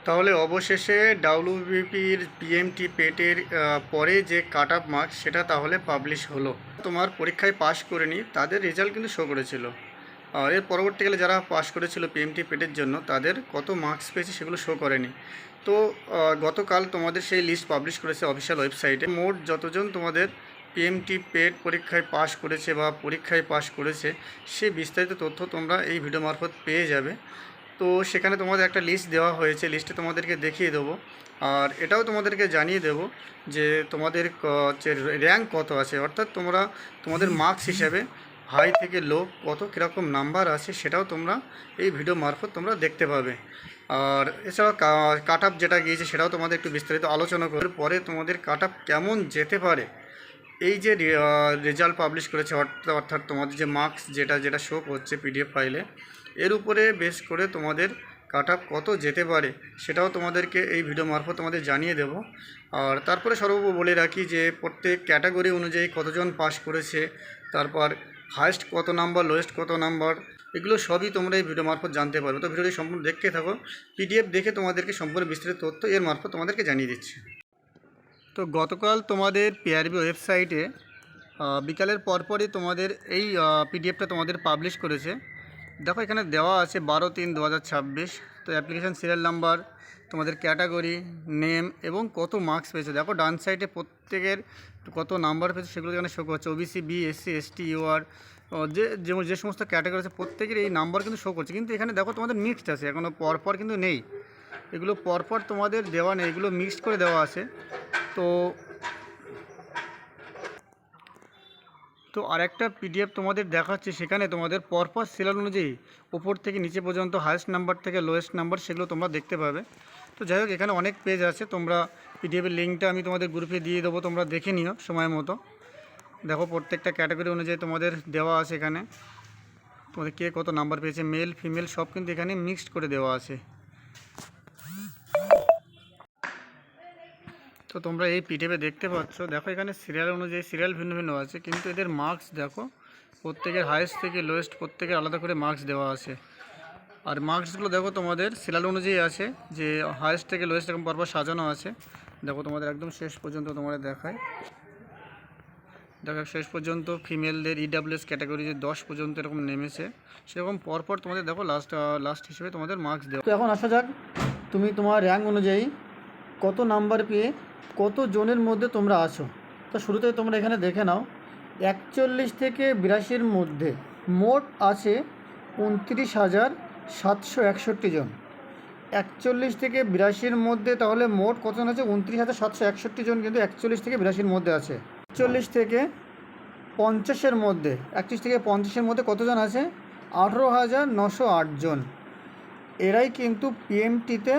তাহলে অবশেষে ডাব্লিউবিপির পিএমটি পেটের পরে যে কাট অফ মার্কস সেটা তাহলে পাবলিশ হলো। তোমার পরীক্ষায় পাশ করেনি তাদের রেজাল্ট কিন্তু শো করেছিল। আর এর পরবর্তীকালে যারা পাশ করেছিল পিএমটি পেটের জন্য তাদের কত মার্কস পেয়েছে সেগুলো শো করেনি। তো গতকাল তোমাদের সেই লিস্ট পাবলিশ করেছে অফিসিয়াল ওয়েবসাইটে। মোট যতজন তোমাদের পিএমটি পেট পরীক্ষায় পাশ করেছে বা পরীক্ষায় পাশ করেছে সে বিস্তারিত তথ্য তোমরা এই ভিডিও মারফত পেয়ে যাবে। তো সেখানে তোমাদের একটা লিস্ট দেওয়া হয়েছে, লিস্টে তোমাদেরকে দেখিয়ে দেবো। আর এটাও তোমাদেরকে জানিয়ে দেবো যে তোমাদের র্যাঙ্ক কত আছে, অর্থাৎ তোমাদের মার্কস হিসাবে হাই থেকে লো কত কীরকম নাম্বার আছে সেটাও তোমরা এই ভিডিও মারফত তোমরা দেখতে পাবে। আর এছাড়াও কাট আপ যেটা গিয়েছে সেটাও তোমাদের একটু বিস্তারিত আলোচনা করার পরে তোমাদের কাট আপ কেমন যেতে পারে এই যে রেজাল্ট পাবলিশ করেছে, অর্থাৎ তোমাদের যে মার্কস যেটা শো করছে পিডিএফ ফাইলে, এর উপরে বেস করে তোমাদের কাট আপ কত যেতে পারে সেটাও তোমাদেরকে এই ভিডিও মারফত তোমাদের জানিয়ে দেব। আর তারপরে সর্বোপরি বলে রাখি যে প্রত্যেক ক্যাটাগরি অনুযায়ী কতজন পাস করেছে, তারপর হাইস্ট কত নাম্বার, লোয়েস্ট কত নাম্বার, এগুলো সবই তোমরা এই ভিডিও মারফত জানতে পারবে। তো ভিডিওটি সম্পূর্ণ দেখতে থাকো, পিডিএফ দেখে তোমাদেরকে সম্পূর্ণ বিস্তারিত তথ্য এর মারফত তোমাদেরকে জানিয়ে দিচ্ছি। তো গতকাল তোমাদের পিআরবি ওয়েবসাইটে বিকালের পরপরই তোমাদের এই পিডিএফটা তোমাদের পাবলিশ করেছে। দেখো এখানে দেওয়া আছে 12/3/2026। তো অ্যাপ্লিকেশান সিরিয়াল নাম্বার, তোমাদের ক্যাটাগরি, নেম এবং কত মার্কস পেয়েছে। দেখো ডান সাইডে প্রত্যেকের কত নাম্বার পেয়েছে সেগুলো এখানে শো করছে। OBC, B, SC, ST, UR, যে সমস্ত ক্যাটাগরি আছে প্রত্যেকের এই নাম্বার কিন্তু শো করছে। কিন্তু এখানে দেখো তোমাদের মিক্সড আছে, এখনও পরপর কিন্তু নেই, এগুলো পরপর তোমাদের দেওয়া নেই, এগুলো মিক্সড করে দেওয়া আছে। তো আরেকটা পিডিএফ তোমাদের দেখাচ্ছি, সেখানে তোমাদের পরপর সিরিয়াল অনুযায়ী ওপর থেকে নিচে পর্যন্ত হাইয়েস্ট নাম্বার থেকে লোয়েস্ট নাম্বার সেগুলো তোমরা দেখতে পাবে। তো যাই হোক, এখানে অনেক পেজ আছে, তোমরা পিডিএফের লিঙ্কটা আমি তোমাদের গ্রুপে দিয়ে দেবো, তোমরা দেখে নিও সময় মতো। দেখো প্রত্যেকটা ক্যাটাগরি অনুযায়ী তোমাদের দেওয়া আছে, এখানে তোমাদের কে কত নাম্বার পেয়েছে, মেল ফিমেল সব কিন্তু এখানে মিক্সড করে দেওয়া আছে। তো তোমরা এই পিডিএফে দেখতে পাচ্ছ, দেখো এখানে সিরিয়াল অনুযায়ী সিরিয়াল ভিন্ন ভিন্ন আছে, কিন্তু এদের মার্কস দেখো প্রত্যেকের হাইয়েস্ট থেকে লোয়েস্ট প্রত্যেকের আলাদা করে মার্কস দেওয়া আছে। আর মার্কসগুলো দেখো তোমাদের সিরিয়াল অনুযায়ী আছে, যে হাইয়েস্ট থেকে লোয়েস্ট এরকম পরপর সাজানো আছে। দেখো তোমাদের একদম শেষ পর্যন্ত তোমাদের দেখায়, দেখো শেষ পর্যন্ত ফিমেলদের ইডাব্লিউএস ক্যাটাগরি যে 10 পর্যন্ত এরকম নেমেছে, সেরকম পরপর তোমাদের দেখো লাস্ট হিসেবে তোমাদের মার্কস দেওয়া। তো এখন আসা যাক, তুমি তোমার র্যাঙ্ক অনুযায়ী কত নাম্বার পেয়ে কত জনের মধ্যে তোমরা আছো। তো শুরুতে তোমরা এখানে দেখে নাও, 41 থেকে 82-র মধ্যে মোট আছে 29,761 জন। 41 থেকে 82-র মধ্যে তাহলে মোট কতজন আছে? 29,761 জন কিন্তু 41 থেকে 82-র মধ্যে আছে। 41 থেকে 50-এর মধ্যে, 31 থেকে 50-এর মধ্যে কতজন আছে? 18,908 জন। এরাই কিন্তু পিএমটিতে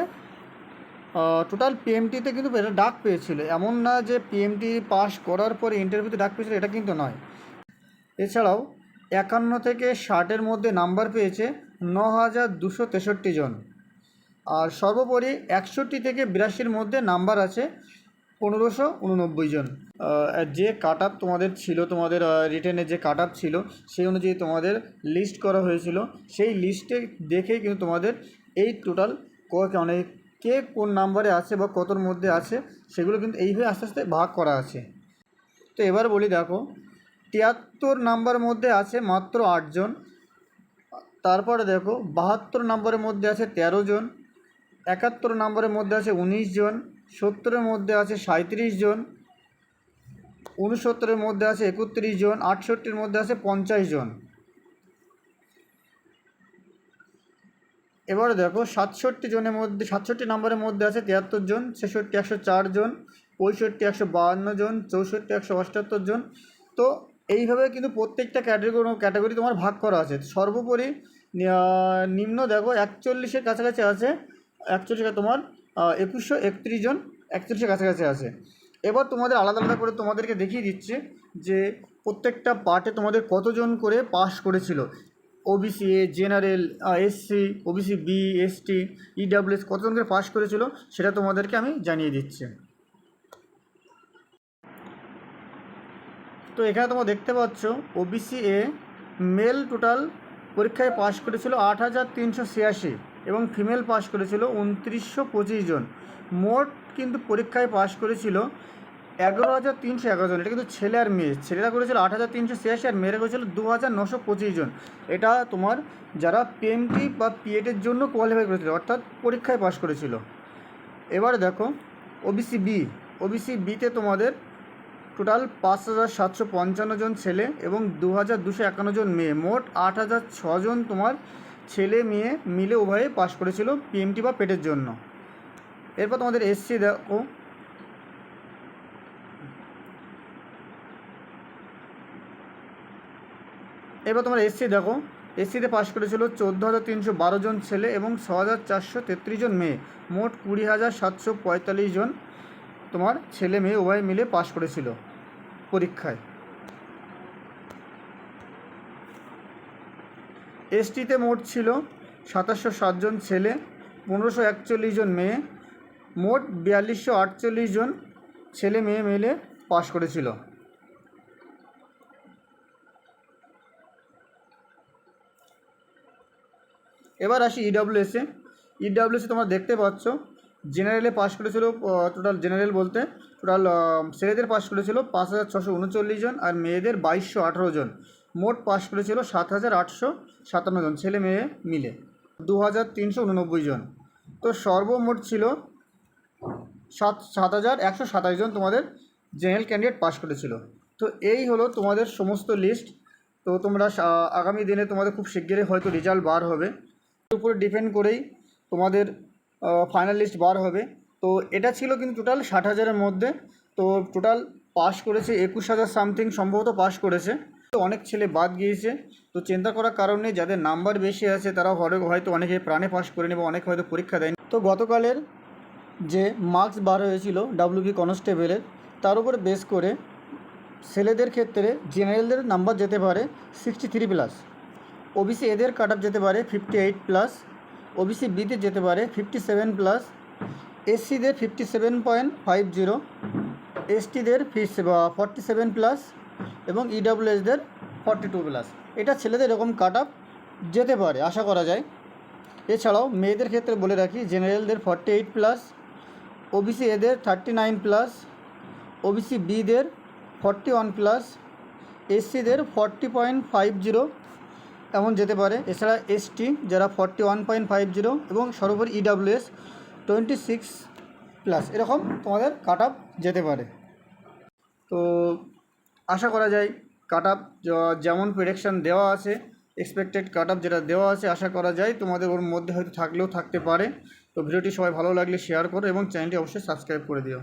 টোটাল পিএমটিতে কিন্তু এটা ডাক পেয়েছিল। এমন না যে পিএমটি পাস করার পরে ইন্টারভিউতে ডাক পেয়েছিল, এটা কিন্তু নয়। এছাড়াও 51 থেকে 60-এর মধ্যে নাম্বার পেয়েছে 9,263 জন। আর সর্বোপরি 61 থেকে 82-র মধ্যে নাম্বার আছে 1,589 জন। যে কাট আপ তোমাদের ছিল, তোমাদের রিটেনে যে কাট আপ ছিল সেই অনুযায়ী তোমাদের লিস্ট করা হয়েছিল। সেই লিস্টে দেখেই কিন্তু তোমাদের এই টোটাল কে কোন নাম্বারে আছে বা কতর মধ্যে আছে সেগুলো কিন্তু এইভাবে আস্তে আস্তে ভাগ করা আছে। তো এবার বলি, দেখো 73 নাম্বার মধ্যে আছে মাত্র 8 জন। তারপরে দেখো 72 নম্বরের মধ্যে আছে 13 জন, 71 নম্বরের মধ্যে আছে 19 জন, 70-এর মধ্যে আছে 37 জন, 69-এর মধ্যে আছে 31 জন, 68-এর মধ্যে আছে 50 জন। এবারে দেখো 67 নম্বরের মধ্যে আছে 73 জন, 66 104 জন, 65 152 জন, 64 178 জন। তো এইভাবে কিন্তু প্রত্যেকটা ক্যাটাগরি তোমার ভাগ করা আছে। সর্বোপরি নিম্ন দেখো 41-এর কাছাকাছি আছে, 41 তোমার 2,131 জন 41-এর কাছাকাছি আছে। এবার তোমাদের আলাদা আলাদা করে তোমাদেরকে দেখিয়ে দিচ্ছে যে প্রত্যেকটা পার্টে তোমাদের কতজন করে পাস করেছিল। OBC A, general, SC, OBC B, ST, EWS কতজন করে পাস করেছিল সেটা তোমাদেরকে আমি জানিয়ে দিচ্ছি। তো এখানে তোমরা দেখতে পাচ্ছ ওবিসি এ মেল টোটাল পরীক্ষায় পাস করেছিল 8,386, এবং ফিমেল পাস করেছিল 2925 জন। মোট কিন্তু পরীক্ষায় পাস করেছিল 11,311 জন। এটা কিন্তু ছেলে আর মেয়ে, ছেলেরা করেছিল 8,386 আর মেয়েরা করেছিল 2,925 জন। এটা তোমার যারা পিএমটি বা পিএটের জন্য কোয়ালিফাই করেছিল, অর্থাৎ পরীক্ষায় পাস করেছিল। এবারে দেখো ওবিসি বিতে তোমাদের টোটাল 5,755 জন ছেলে এবং 2,251 জন মেয়ে, মোট 8,006 জন তোমার ছেলে মেয়ে মিলে উভয়ে পাস করেছিল পিএমটি বা পেটের জন্য। এরপর তোমাদের এসসি দেখো, এসসিতে পাস করেছিল 14,312 জন ছেলে এবং 6,433 জন মেয়ে, মোট 20,745 জন তোমার ছেলে মেয়ে উভয় মিলে পাস করেছিল পরীক্ষায়। এসটিতে মোট ছিল 2,707 জন ছেলে, 1,541 জন মেয়ে, মোট 4,248 জন ছেলে মেয়ে মিলে পাস করেছিল। এবার আসি ইডব্লিউএসে তোমরা দেখতে পাচ্ছ জেনারেলে পাস করেছিল টোটাল, জেনারেল বলতে টোটাল ছেলেদের পাস করেছিল 5,639 জন আর মেয়েদের 2,218 জন, মোট পাস করেছিল 7,857 জন ছেলে মেয়ে মিলে, 2,389 জন। তো সর্বমোট ছিল 7,127 জন তোমাদের জেনারেল ক্যান্ডিডেট পাস করেছিল। তো এই হলো তোমাদের সমস্ত লিস্ট। তো তোমরা আগামী দিনে তোমাদের খুব শিগগিরই হয়তো রেজাল্ট বার হবে, উপরে ডিপেন্ড করেই তোমাদের ফাইনাল লিস্ট বার হবে। তো এটা ছিল কিন্তু টোটাল 60,000-এর মধ্যে। তো টোটাল পাস করেছে 21,000 সামথিং সম্ভবত পাস করেছে। তো অনেক ছেলে বাদ গিয়েছে, তো চিন্তা করার কারণ নেই, যাদের নাম্বার বেশি আছে তারা হয়তো অনেকে প্রাণে পাস করে নেবে, অনেকে হয়তো পরীক্ষা দেয়নি। তো গতকালের যে মার্কস বার হয়েছিল ডাব্লিউবি কনস্টেবলের, তার উপরে বেস করে ছেলেদের ক্ষেত্রে জেনারেলদের নাম্বার যেতে পারে 63+, ওবিসি এদের কাট অফ যেতে পারে 58+, ওবিসি বিতে যেতে পারে 57+, এসসিদের 57.50, এসটিদের 47+ এবং ইডব্লিউএসদের 42+। এটা ছেলেদের এরকম কাট অফ যেতে পারে আশা করা যায়। এছাড়াও মেয়েদের ক্ষেত্রে বলে রাখি, জেনারেলদের 48+, ওবিসি এদের 39+, ওবিসি বিদের 41+, এসসিদের 40.50 এমন যেতে পারে। এছাড়া এসটি যারা 41.50 এবং সর্বোপরি ইডব্লিউএস 26+, এরকম তোমাদের কাট অফ যেতে পারে। তো আশা করা যায় কাট অফ যেমন প্রেডিকশান দেওয়া আছে, এক্সপেক্টেড কাট অফ যেটা দেওয়া আছে, আশা করা যায় তোমাদের ওর মধ্যে হয়তো থাকলেও থাকতে পারে। তো ভিডিওটি সবাই ভালো লাগলে শেয়ার করো এবং চ্যানেলটি অবশ্যই সাবস্ক্রাইব করে দিও।